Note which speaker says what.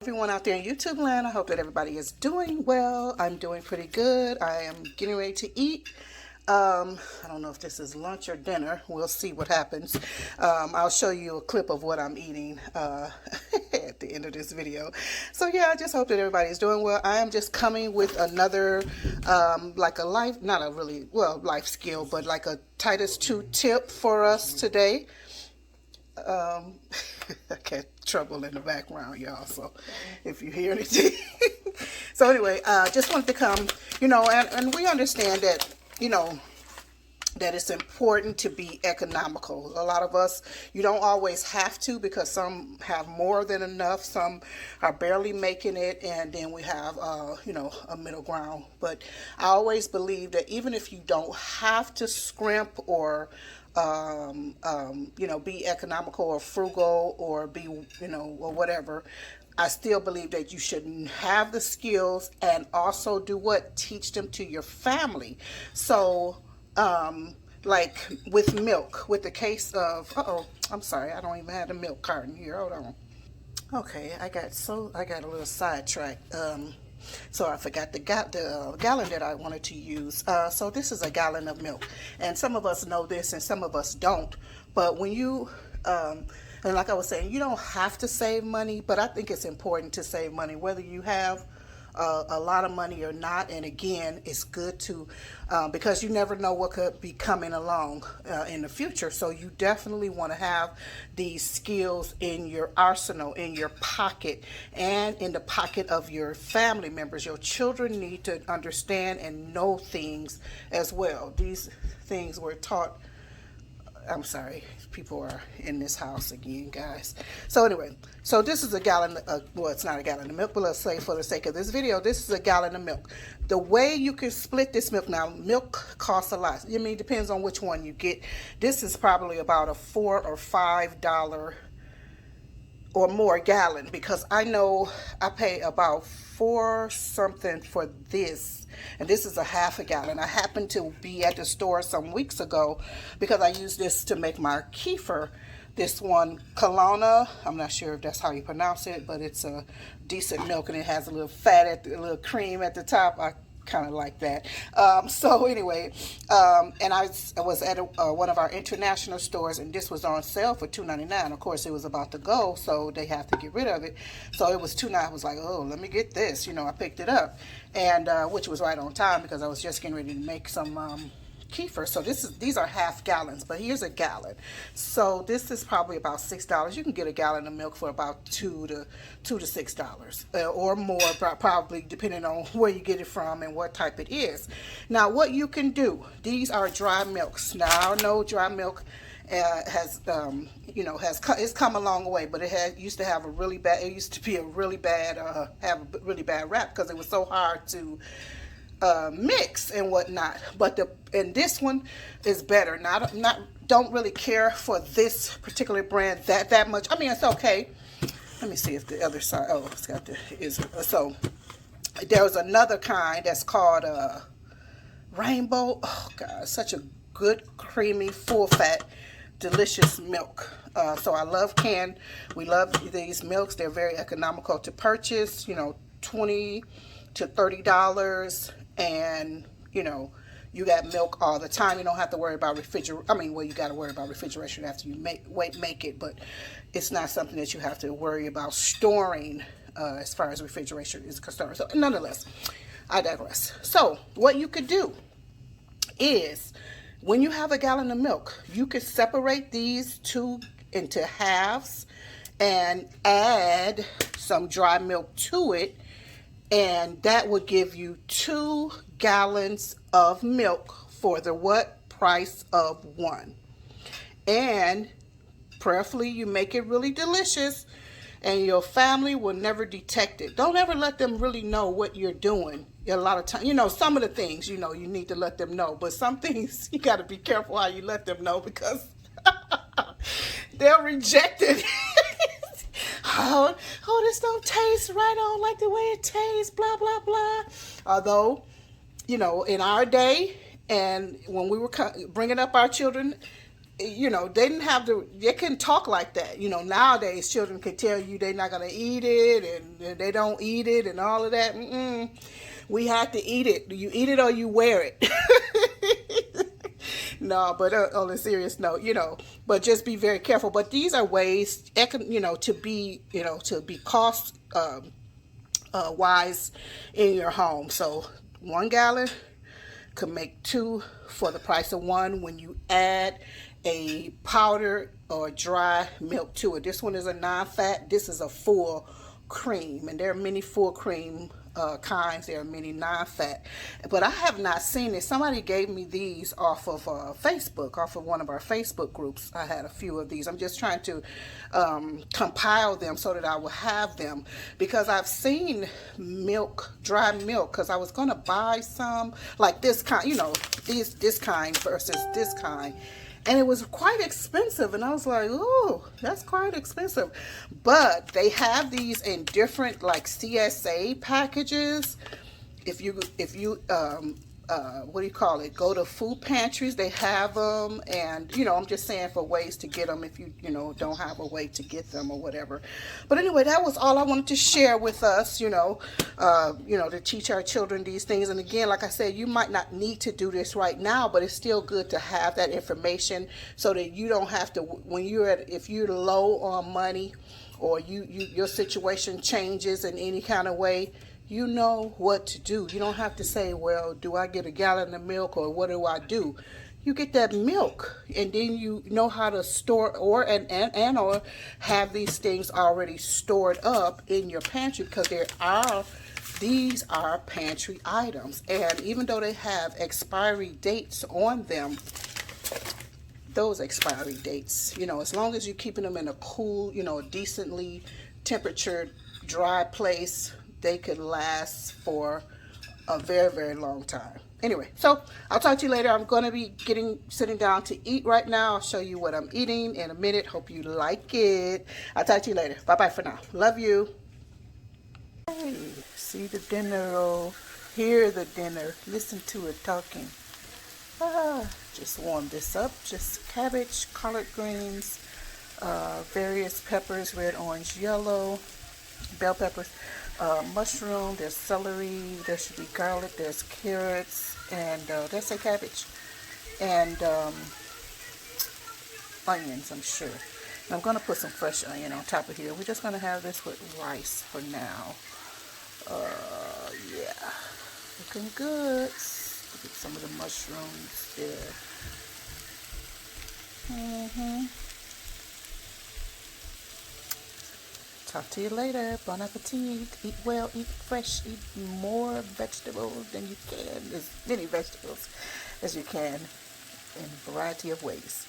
Speaker 1: Everyone out there in YouTube land, I hope that everybody is doing well. I'm doing pretty good. I am getting ready to eat. I don't know if this is lunch or dinner. We'll see what happens. I'll show you a clip of what I'm eating at the end of this video. So yeah, I just hope that everybody is doing well. I am just coming with another, like a life, not a really, well, life skill, but like a Titus 2 tip for us today. I got trouble in the background, y'all, so if you hear anything. So anyway, just wanted to come, and we understand that, that it's important to be economical. A lot of us, you don't always have to, because some have more than enough, some are barely making it, and then we have, a middle ground. But I always believe that even if you don't have to scrimp or be economical or frugal or be, or whatever, I still believe that you should have the skills and also do what? Teach them to your family. So, like with milk, with the case of, I'm sorry, I don't even have the milk carton here. Hold on. Okay, I got a little sidetracked. So I forgot the gallon that I wanted to use. So this is a gallon of milk, and some of us know this and some of us don't. But when you and like I was saying, you don't have to save money, but I think it's important to save money, whether you have a lot of money or not. And again, it's good to, because you never know what could be coming along in the future. So you definitely want to have these skills in your arsenal, in your pocket, and in the pocket of your family members. Your children need to understand and know things as well. These things were taught. I'm sorry, people are in this house again, guys. So anyway, so this is a gallon, well, it's not a gallon of milk, but let's say for the sake of this video, this is a gallon of milk. The way you can split this milk, now milk costs a lot. I mean, it depends on which one you get. This is probably about a $4 or $5 or more gallon, because I know I pay about $4 something for this, and this is a half a gallon. I happened to be at the store some weeks ago because I use this to make my kefir. This one, Kelowna, I'm not sure if that's how you pronounce it, but it's a decent milk, and it has a little fat, a little cream at the top. I kind of like that. So anyway, and I was at one of our international stores, and this was on sale for $2.99. Of course, it was about to go, so they have to get rid of it. So it was $2.99. I was like, oh, let me get this. I picked it up, and which was right on time because I was just getting ready to make some kefir. So these are half gallons, but here's a gallon. So this is probably about $6. You can get a gallon of milk for about $2 to $6 or more, probably depending on where you get it from and what type it is. Now, what you can do, these are dry milks. Now, I know dry milk it's come a long way, but it used to be a really bad rap because it was so hard to mix and whatnot. But this one is better. Don't really care for this particular brand that much. I mean, it's okay. Let me see if the other side. Oh, it's got so there's another kind that's called Rainbow. Oh God, such a good, creamy, full fat, delicious milk. So I love we love these milks. They're very economical to purchase. $20 to $30, and you got milk all the time. You don't have to worry about refrigeration. I mean, well, you got to worry about refrigeration after you make it, but it's not something that you have to worry about storing as far as refrigeration is concerned. So nonetheless, I digress. So what you could do is, when you have a gallon of milk, you could separate these two into halves and add some dry milk to it, and that would give you 2 gallons of milk for the price of 1. And prayerfully, you make it really delicious, and your family will never detect it. Don't ever let them really know what you're doing. A lot of times, some of the things, you need to let them know, but some things you got to be careful how you let them know, because they'll reject it. Oh, this don't taste right. I don't like the way it tastes, blah, blah, blah. Although, in our day, and when we were bringing up our children, they didn't have they couldn't talk like that. Nowadays children can tell you they're not going to eat it, and they don't eat it and all of that. We had to eat it. You eat it or you wear it. No, but on a serious note, but just be very careful. But these are ways, to be cost wise in your home. So 1 gallon could make 2 for the price of 1 when you add a powdered or dry milk to it. This one is a non-fat. This is a full cream, and there are many full cream kinds. There are many non-fat, but I have not seen it. Somebody gave me these off of Facebook, off of one of our Facebook groups. I had a few of these. I'm just trying to compile them so that I will have them, because I've seen dry milk, because I was going to buy some like this kind, this kind versus this kind. And it was quite expensive, and I was like, "Oh, that's quite expensive." But they have these in different like CSA packages. If you what do you call it? Go to food pantries, they have them, and I'm just saying for ways to get them if you don't have a way to get them or whatever. But anyway, that was all I wanted to share with us. To teach our children these things. And again, like I said, you might not need to do this right now, but it's still good to have that information so that you don't have to, when if you're low on money, or your situation changes in any kind of way, you know what to do. You don't have to say, well, do I get a gallon of milk, or what do I do? You get that milk, and then you know how to store or have these things already stored up in your pantry, because these are pantry items. And even though they have expiry dates on them, those expiry dates, as long as you're keeping them in a cool, decently temperatured, dry place, they could last for a very, very long time. Anyway, so I'll talk to you later. I'm going to be sitting down to eat right now. I'll show you what I'm eating in a minute. Hope you like it. I'll talk to you later. Bye-bye for now. Love you. Hey, see the dinner roll. Hear the dinner. Listen to it talking. Just warm this up. Just cabbage, collard greens, various peppers, red, orange, yellow, bell peppers, mushroom, there's celery, there should be garlic, there's carrots, and that's a cabbage, and onions, I'm sure. And I'm going to put some fresh onion on top of here. We're just going to have this with rice for now. Yeah, looking good. Look at some of the mushrooms there. Talk to you later. Bon appetit. Eat well, eat fresh, eat more vegetables than you can. As many vegetables as you can in a variety of ways.